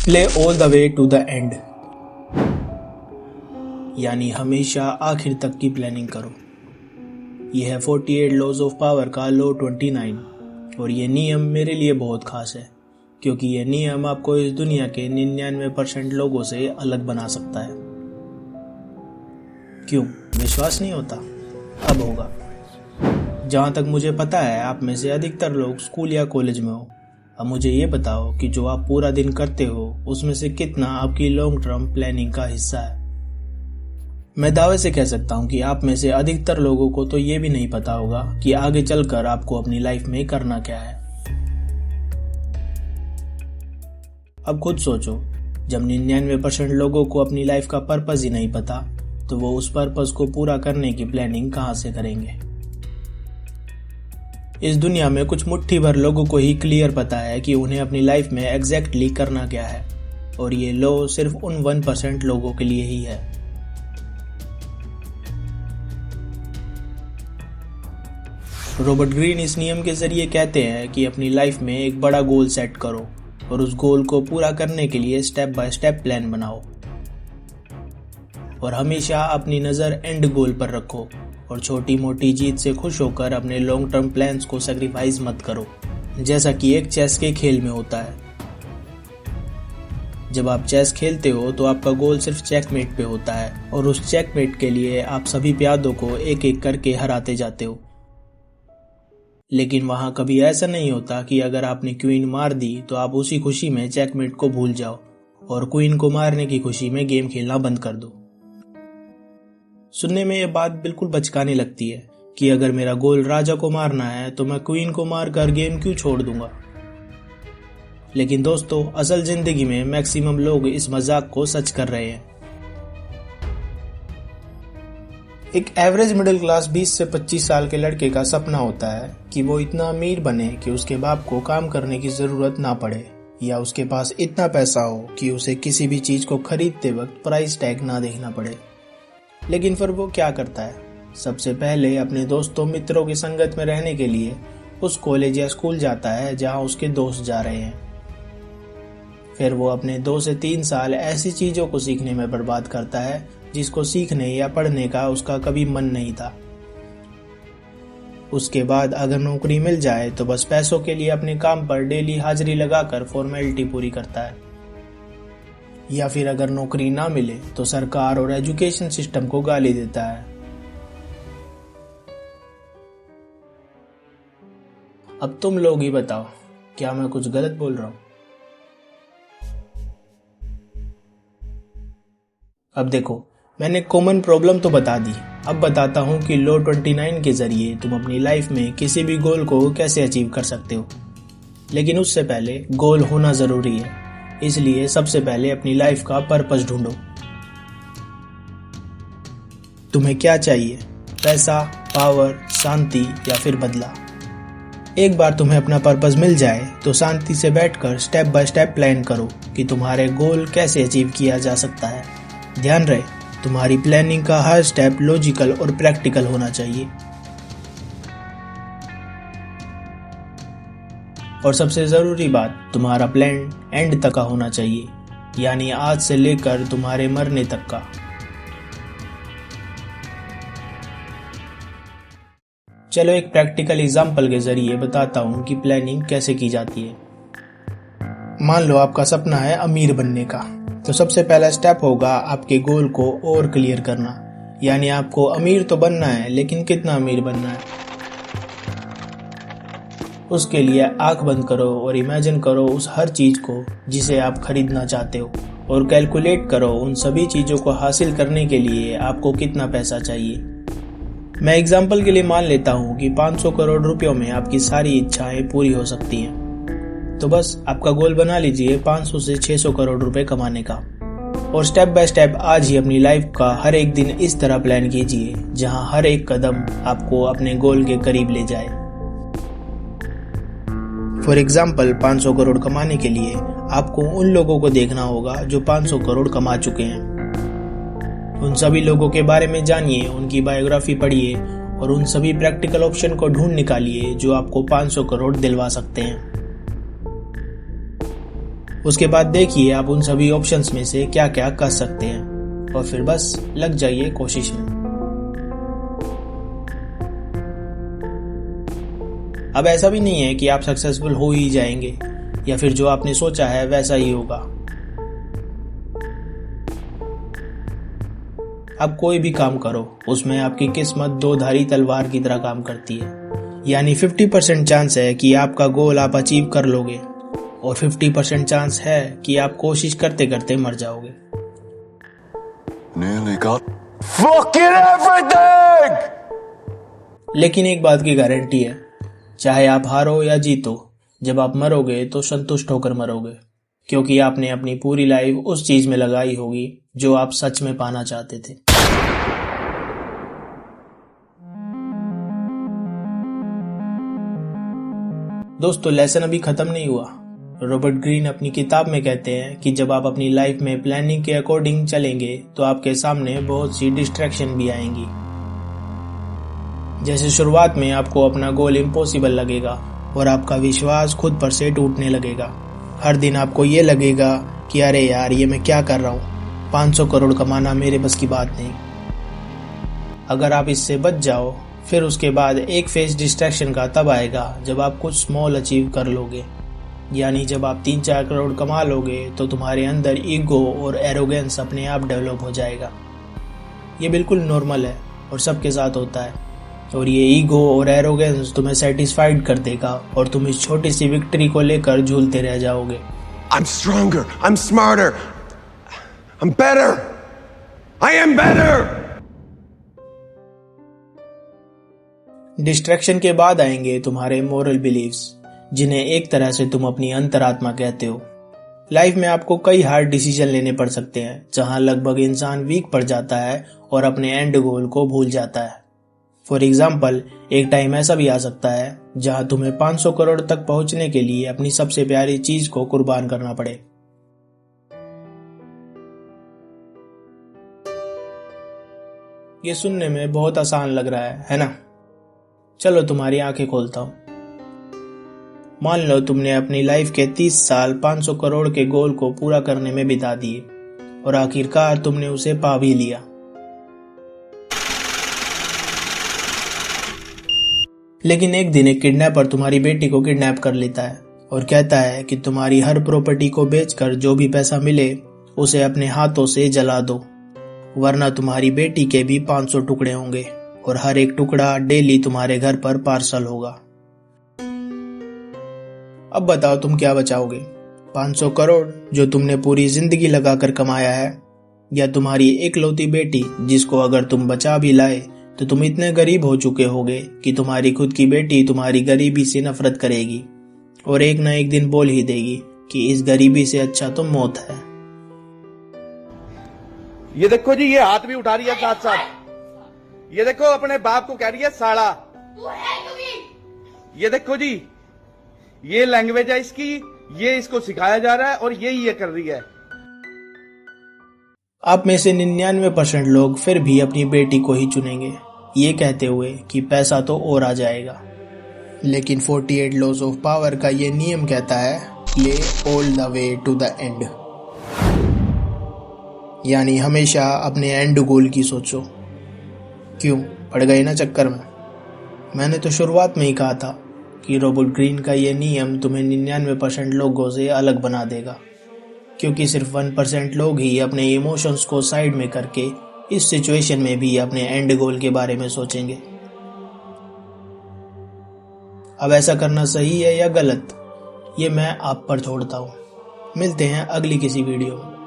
Play all the way to the end, यानी हमेशा आखिर तक की प्लानिंग करो। यह है 48 लॉज ऑफ पावर का लॉ 29 और ये नियम मेरे लिए बहुत खास है क्योंकि यह नियम आपको इस दुनिया के 99% लोगों से अलग बना सकता है। क्यों विश्वास नहीं होता? अब होगा। जहाँ तक मुझे पता है आप में से अधिकतर लोग स्कूल या कॉलेज में हो। अब मुझे ये बताओ कि जो आप पूरा दिन करते हो उसमें से कितना आपकी लॉन्ग टर्म प्लानिंग का हिस्सा है। मैं दावे से कह सकता हूँ कि आप में से अधिकतर लोगों को तो ये भी नहीं पता होगा कि आगे चलकर आपको अपनी लाइफ में करना क्या है। अब खुद सोचो, जब 99% लोगों को अपनी लाइफ का पर्पस ही नहीं पता तो वो उस पर्पस को पूरा करने की प्लानिंग कहाँ से करेंगे। इस दुनिया में कुछ मुट्ठी भर लोगों को ही क्लियर पता है कि उन्हें अपनी लाइफ में एग्जैक्टली करना क्या है और ये लॉ सिर्फ उन 1% लोगों के लिए ही है। रॉबर्ट ग्रीन इस नियम के जरिए कहते हैं कि अपनी लाइफ में एक बड़ा गोल सेट करो और उस गोल को पूरा करने के लिए स्टेप बाय स्टेप प्लान बनाओ और हमेशा अपनी नज़र एंड गोल पर रखो और छोटी मोटी जीत से खुश होकर अपने लॉन्ग टर्म प्लान्स को सैक्रिफाइस मत करो, जैसा कि एक चेस के खेल में होता है। जब आप चेस खेलते हो तो आपका गोल सिर्फ चेकमेट पे होता है और उस चेकमेट के लिए आप सभी प्यादों को एक एक करके हराते जाते हो। लेकिन वहां कभी ऐसा नहीं होता कि अगर आपने क्वीन मार दी तो आप उसी खुशी में चेकमेट को भूल जाओ और क्वीन को मारने की खुशी में गेम खेलना बंद कर दो। सुनने में यह बात बिल्कुल बचकाने लगती है कि अगर मेरा गोल राजा को मारना है तो मैं क्वीन को मारकर गेम क्यों छोड़ दूंगा। लेकिन दोस्तों, असल जिंदगी में मैक्सिमम लोग इस मजाक को सच कर रहे हैं। एक एवरेज मिडिल क्लास 20 से 25 साल के लड़के का सपना होता है कि वो इतना अमीर बने कि उसके बाप को काम करने की जरूरत ना पड़े या उसके पास इतना पैसा हो कि उसे किसी भी चीज को खरीदते वक्त प्राइस टैग ना देखना पड़े। लेकिन फिर वो क्या करता है? सबसे पहले अपने दोस्तों मित्रों की संगत में रहने के लिए उस कॉलेज या स्कूल जाता है जहां उसके दोस्त जा रहे हैं। फिर वो अपने 2 से 3 साल ऐसी चीजों को सीखने में बर्बाद करता है जिसको सीखने या पढ़ने का उसका कभी मन नहीं था। उसके बाद अगर नौकरी मिल जाए तो बस पैसों के लिए अपने काम पर डेली हाजिरी लगाकर फॉर्मेलिटी पूरी करता है, या फिर अगर नौकरी ना मिले तो सरकार और एजुकेशन सिस्टम को गाली देता है। अब तुम लोग ही बताओ, क्या मैं कुछ गलत बोल रहा हूं? अब देखो, मैंने कॉमन प्रॉब्लम तो बता दी, अब बताता हूं कि लॉ 29 के जरिए तुम अपनी लाइफ में किसी भी गोल को कैसे अचीव कर सकते हो। लेकिन उससे पहले गोल होना जरूरी है, इसलिए सबसे पहले अपनी लाइफ का पर्पस ढूंढो। तुम्हें क्या चाहिए? पैसा, पावर, शांति या फिर बदला? एक बार तुम्हें अपना पर्पस मिल जाए तो शांति से बैठकर स्टेप बाय स्टेप प्लान करो कि तुम्हारे गोल कैसे अचीव किया जा सकता है। ध्यान रहे, तुम्हारी प्लानिंग का हर स्टेप लॉजिकल और प्रैक्टिकल होना चाहिए। और सबसे जरूरी बात, तुम्हारा प्लान एंड तक का होना चाहिए, यानी आज से लेकर तुम्हारे मरने तक का। चलो एक प्रैक्टिकल एग्जांपल के जरिए बताता हूं कि प्लानिंग कैसे की जाती है। मान लो आपका सपना है अमीर बनने का, तो सबसे पहला स्टेप होगा आपके गोल को और क्लियर करना, यानी आपको अमीर तो बनना है लेकिन कितना अमीर बनना है। उसके लिए आंख बंद करो और इमेजिन करो उस हर चीज को जिसे आप खरीदना चाहते हो और कैलकुलेट करो उन सभी चीजों को हासिल करने के लिए आपको कितना पैसा चाहिए। मैं एग्जांपल के लिए मान लेता हूं कि 500 करोड़ रुपयों में आपकी सारी इच्छाएं पूरी हो सकती हैं। तो बस आपका गोल बना लीजिए 500 से 600 करोड़ रुपए कमाने का और स्टेप बाय स्टेप आज ही अपनी लाइफ का हर एक दिन इस तरह प्लान कीजिए जहां हर एक कदम आपको अपने गोल के करीब ले जाए। फॉर एग्जाम्पल 500 करोड़ कमाने के लिए आपको उन लोगों को देखना होगा जो 500 करोड़ कमा चुके हैं। उन सभी लोगों के बारे में जानिए, उनकी बायोग्राफी पढ़िए और उन सभी प्रैक्टिकल ऑप्शन को ढूंढ निकालिए जो आपको 500 करोड़ दिलवा सकते हैं। उसके बाद देखिए आप उन सभी ऑप्शंस में से क्या क्या कर सकते हैं और फिर बस लग जाइए कोशिश में। अब ऐसा भी नहीं है कि आप सक्सेसफुल हो ही जाएंगे या फिर जो आपने सोचा है वैसा ही होगा। अब कोई भी काम करो उसमें आपकी किस्मत दो धारी तलवार की तरह काम करती है। यानी 50% चांस है कि आपका गोल आप अचीव कर लोगे और 50% चांस है कि आप कोशिश करते करते मर जाओगे। लेकिन एक बात की गारंटी है, चाहे आप हारो या जीतो, जब आप मरोगे तो संतुष्ट होकर मरोगे, क्योंकि आपने अपनी पूरी लाइफ उस चीज में लगाई होगी जो आप सच में पाना चाहते थे। दोस्तों, लेसन अभी खत्म नहीं हुआ। रॉबर्ट ग्रीन अपनी किताब में कहते हैं कि जब आप अपनी लाइफ में प्लानिंग के अकॉर्डिंग चलेंगे तो आपके सामने बहुत सी डिस्ट्रैक्शन भी आएंगी। जैसे शुरुआत में आपको अपना गोल इम्पॉसिबल लगेगा और आपका विश्वास खुद पर से टूटने लगेगा। हर दिन आपको ये लगेगा कि अरे यार, ये मैं क्या कर रहा हूँ, 500 करोड़ कमाना मेरे बस की बात नहीं। अगर आप इससे बच जाओ, फिर उसके बाद एक फेज डिस्ट्रैक्शन का तब आएगा जब आप कुछ स्मॉल अचीव कर लोगे। यानी जब आप 3-4 करोड़ कमा लोगे तो तुम्हारे अंदर ईगो और एरोगेंस अपने आप डेवलप हो जाएगा। ये बिल्कुल नॉर्मल है और सबके साथ होता है। और ये ईगो और एरोगेंस तुम्हें सेटिस्फाइड कर देगा और तुम इस छोटी सी विक्ट्री को लेकर झूलते रह जाओगे। I'm stronger, I'm smarter, I'm better, I am better। Distraction के बाद आएंगे तुम्हारे मोरल बिलीव्स, जिन्हें एक तरह से तुम अपनी अंतरात्मा कहते हो। लाइफ में आपको कई हार्ड डिसीजन लेने पड़ सकते हैं, जहां लगभग इंसान वीक पड़ जाता है और अपने एंड गोल को भूल जाता है। फॉर एग्जाम्पल, एक टाइम ऐसा भी आ सकता है जहां तुम्हें 500 करोड़ तक पहुंचने के लिए अपनी सबसे प्यारी चीज को कुर्बान करना पड़े। ये सुनने में बहुत आसान लग रहा है ना? चलो तुम्हारी आंखें खोलता हूं। मान लो तुमने अपनी लाइफ के 30 साल 500 करोड़ के गोल को पूरा करने में बिता दिए और आखिरकार तुमने उसे पा भी लिया। लेकिन एक दिन एक किडनैपर तुम्हारी बेटी को किडनैप कर लेता है और कहता है कि तुम्हारी हर प्रॉपर्टी को बेचकर जो भी पैसा मिले उसे अपने हाथों से जला दो, वरना तुम्हारी बेटी के भी 500 टुकड़े होंगे और हर एक टुकड़ा डेली तुम्हारे घर पर पार्सल होगा। अब बताओ तुम क्या बचाओगे? 500 करोड़ जो तुमने पूरी जिंदगी लगाकर कमाया है, या तुम्हारी एकलौती बेटी जिसको अगर तुम बचा भी लाए तो तुम इतने गरीब हो चुके होगे कि तुम्हारी खुद की बेटी तुम्हारी गरीबी से नफरत करेगी और एक न एक दिन बोल ही देगी कि इस गरीबी से अच्छा तो मौत है। ये देखो जी, ये हाथ भी उठा रही है साथ साथ। ये देखो अपने बाप को कह रही है साला। ये देखो जी, ये लैंग्वेज है इसकी, ये इसको सिखाया जा रहा है और ये कर रही है। आप में से 99% लोग फिर भी अपनी बेटी को ही चुनेंगे, ये कहते हुए कि पैसा तो और आ जाएगा। लेकिन 48 लॉज ऑफ पावर का ये नियम कहता है, play all the way to the end. यानी हमेशा अपने एंड गोल की सोचो। क्यों पड़ गए ना चक्कर में? मैंने तो शुरुआत में ही कहा था कि रॉबर्ट ग्रीन का ये नियम तुम्हें 99% लोगों से अलग बना देगा, क्योंकि सिर्फ 1% लोग ही अपने इमोशंस को साइड में करके इस सिचुएशन में भी अपने एंड गोल के बारे में सोचेंगे। अब ऐसा करना सही है या गलत, ये मैं आप पर छोड़ता हूँ। मिलते हैं अगली किसी वीडियो में।